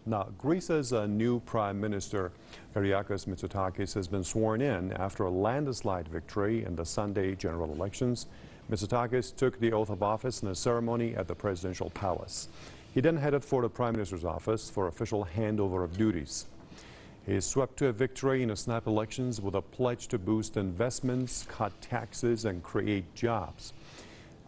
Now, Greece's new Prime Minister, Mitsotakis, has been sworn in after a landslide victory in the Sunday general elections. Mitsotakis took the oath of office in a ceremony at the presidential palace. He then headed for the Prime Minister's office for official handover of duties. He swept to a victory in the snap elections with a pledge to boost investments, cut taxes, and create jobs.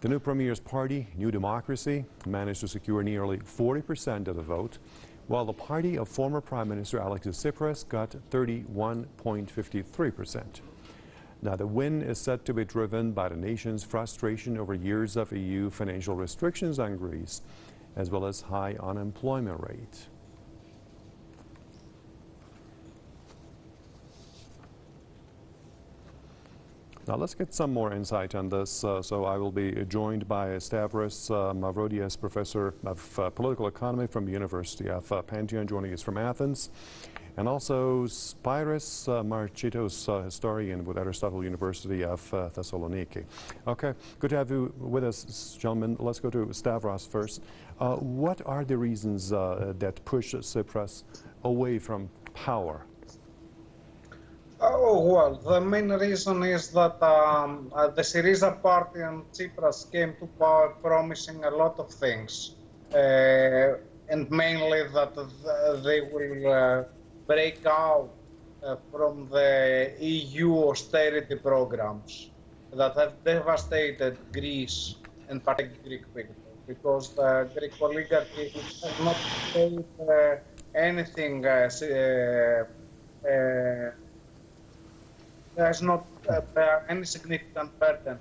The new Premier's party, New Democracy, managed to secure nearly 40% of the vote, while the party of former Prime Minister Alexis Tsipras got 31.53%. Now, the win is said to be driven by the nation's frustration over years of EU financial restrictions on Greece, as well as high unemployment rate. Now let's get some more insight on this. So I will be joined by Stavros Mavrodias, professor of political economy from the University of Pantheon, joining us from Athens, and also Spyros Marchitos, historian with Aristotle University of Thessaloniki. Okay, good to have you with us, gentlemen. Let's go to Stavros first. What are the reasons that push Tsipras away from power? Oh, well, the main reason is that the Syriza party and Tsipras came to power promising a lot of things, and mainly that they will break out from the EU austerity programs that have devastated Greece and particularly Greek people, because the Greek oligarchy has not paid anything. There's not any significant burden on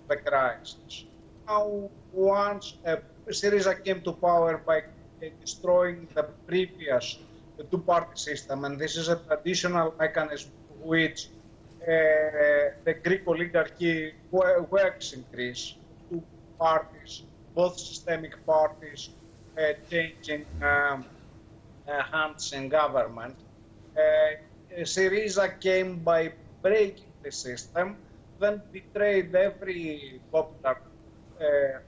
the crisis. Now, once Syriza came to power by destroying the previous two-party system, and this is a traditional mechanism which the Greek oligarchy works in Greece. Two parties, both systemic parties, changing hands in government. Syriza came by breaking the system, then betrayed every popular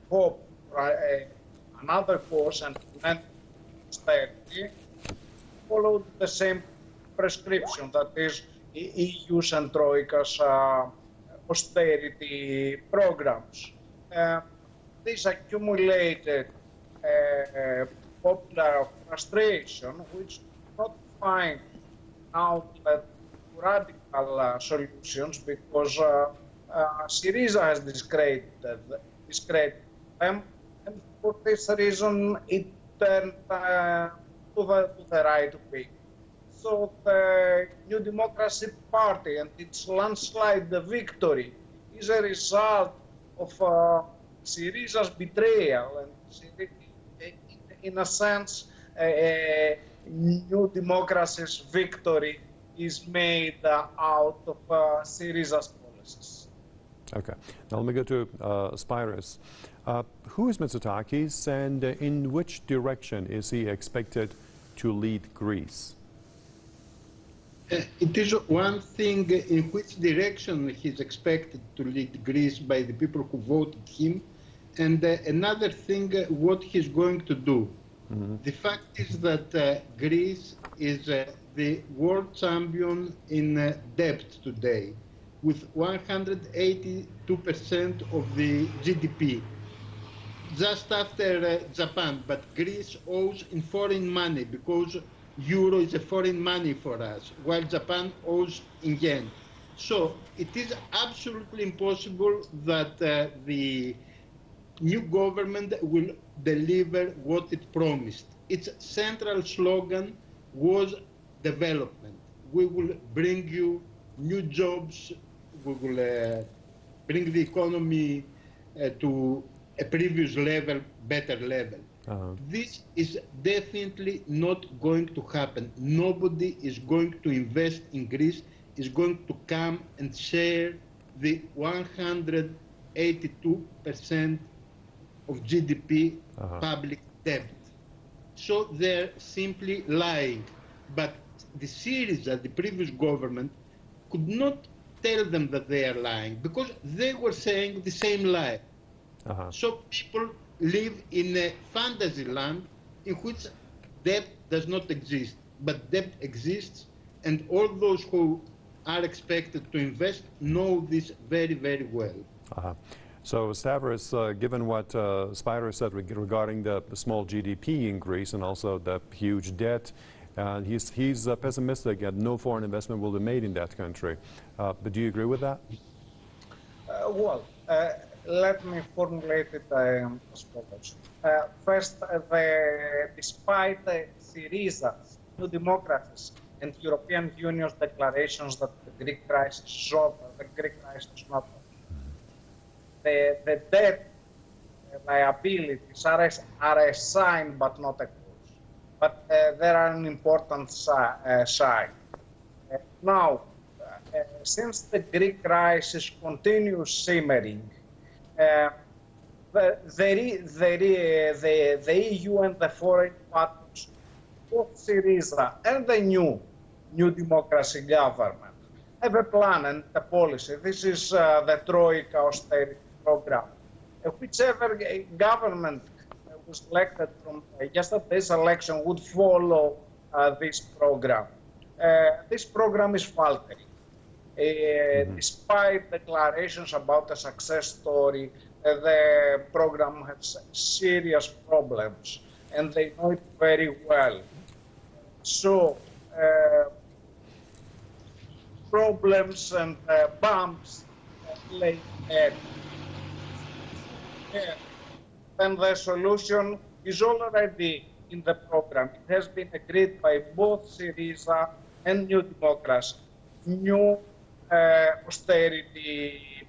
hope for another course and austerity, followed the same prescription, that is EU's and Troika's austerity programs. This accumulated popular frustration, which not find now that radical solutions, because Syriza has discredited them, and for this reason it turned to the right wing. So the New Democracy Party and its landslide victory is a result of Syriza's betrayal, and in a sense, New Democracy's victory is made out of Syriza's policies. Okay. Now let me go to Spyros. Who is Mitsotakis, and in which direction is he expected to lead Greece? It is one thing in which direction he's expected to lead Greece by the people who voted him, and another thing what he's going to do. Mm-hmm. The fact is that Greece is the world champion in debt today, with 182% of the GDP, just after Japan. But Greece owes in foreign money, because euro is a foreign money for us, while Japan owes in yen. So it is absolutely impossible that the new government will deliver what it promised. Its central slogan was development. We will bring you new jobs. We will bring the economy to a previous level, better level. This is definitely not going to happen. Nobody is going to invest in Greece, is going to come and share the 182% of GDP public debt. So they're simply lying. But the Syriza, the previous government, could not tell them that they are lying, because they were saying the same lie. So people live in a fantasy land in which debt does not exist, but debt exists, and all those who are expected to invest know this very, very well. Uh-huh. So, Stavros, given what Spider said regarding the small GDP in Greece and also the huge debt, he's pessimistic that no foreign investment will be made in that country. But do you agree with that? Let me formulate it as follows. First, despite Syriza's New Democracies and European Union's declarations that the Greek crisis is over, the Greek crisis is not over. The debt liabilities are a sign but not a cause. But there are an important side. Now, since the Greek crisis continues simmering, the EU and the foreign partners, both Syriza and the new democracy government, have a plan and a policy. This is the Troika austerity program. Whichever government was elected from yesterday's election would follow this program. This program is faltering. Despite declarations about a success story, the program has serious problems, and they know it very well. So, problems and bumps lay ahead. And the solution is already in the program. It has been agreed by both Syriza and New Democracy. New austerity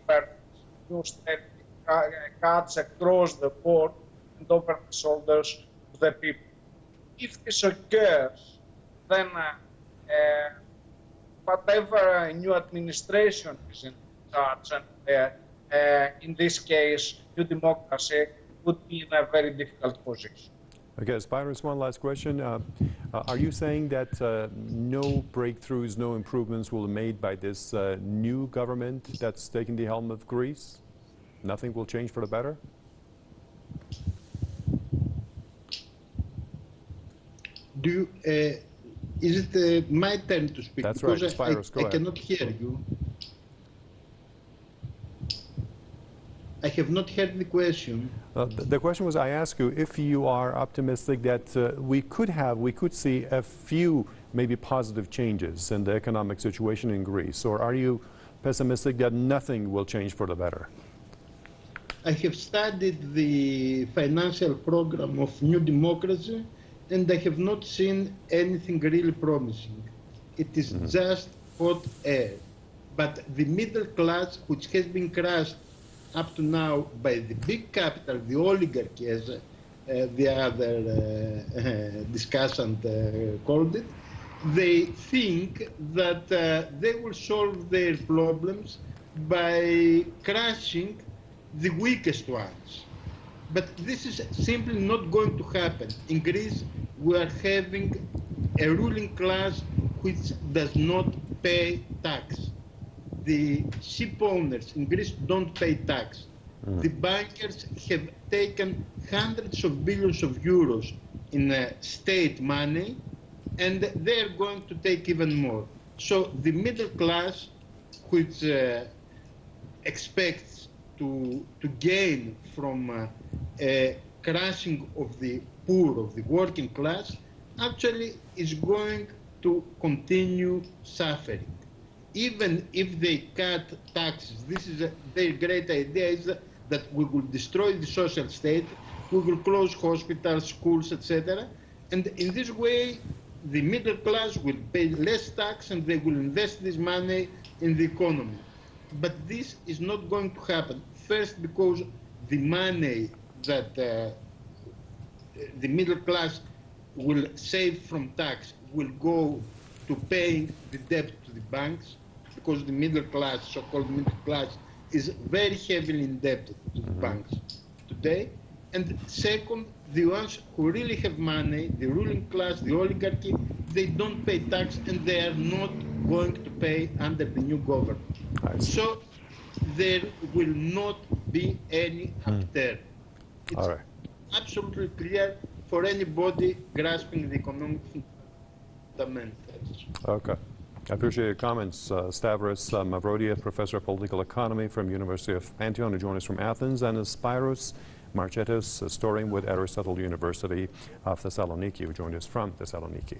cuts across the board and over the shoulders of the people. If this occurs, then whatever new administration is in charge, and in this case, New Democracy would be in a very difficult position. Okay, Spyros, one last question. Are you saying that no breakthroughs, no improvements will be made by this new government that's taking the helm of Greece? Nothing will change for the better? Is it my turn to speak? That's because right, Spyros, go I ahead. cannot hear you. I have not heard the question. The question was, I asked you if you are optimistic that we could see a few maybe positive changes in the economic situation in Greece, or are you pessimistic that nothing will change for the better? I have studied the financial program of New Democracy, and I have not seen anything really promising. It is just hot air. But the middle class, which has been crushed up to now by the big capital, the oligarchy, as the other discussant called it, they think that they will solve their problems by crushing the weakest ones. But this is simply not going to happen. In Greece, we are having a ruling class which does not pay tax. The ship owners in Greece don't pay tax. The bankers have taken hundreds of billions of euros in state money, and they're going to take even more. So the middle class, which expects to gain from a crashing of the poor, of the working class, actually is going to continue suffering. Even if they cut taxes, this is their great idea, is that we will destroy the social state, we will close hospitals, schools, etc. And in this way, the middle class will pay less tax and they will invest this money in the economy. But this is not going to happen. First, because the money that the middle class will save from tax will go to paying the debt to the banks, because the middle class, so-called middle class, is very heavily indebted to the banks today. And second, the ones who really have money, the ruling class, the oligarchy, they don't pay tax and they are not going to pay under the new government. So there will not be any upturn. It's absolutely clear for anybody grasping the economic fundamentals. Okay. I appreciate your comments. Stavros Mavrodia, professor of political economy from University of Pantheon, who joined us from Athens, and Spyros Marchetos, historian with Aristotle University of Thessaloniki, who joined us from Thessaloniki.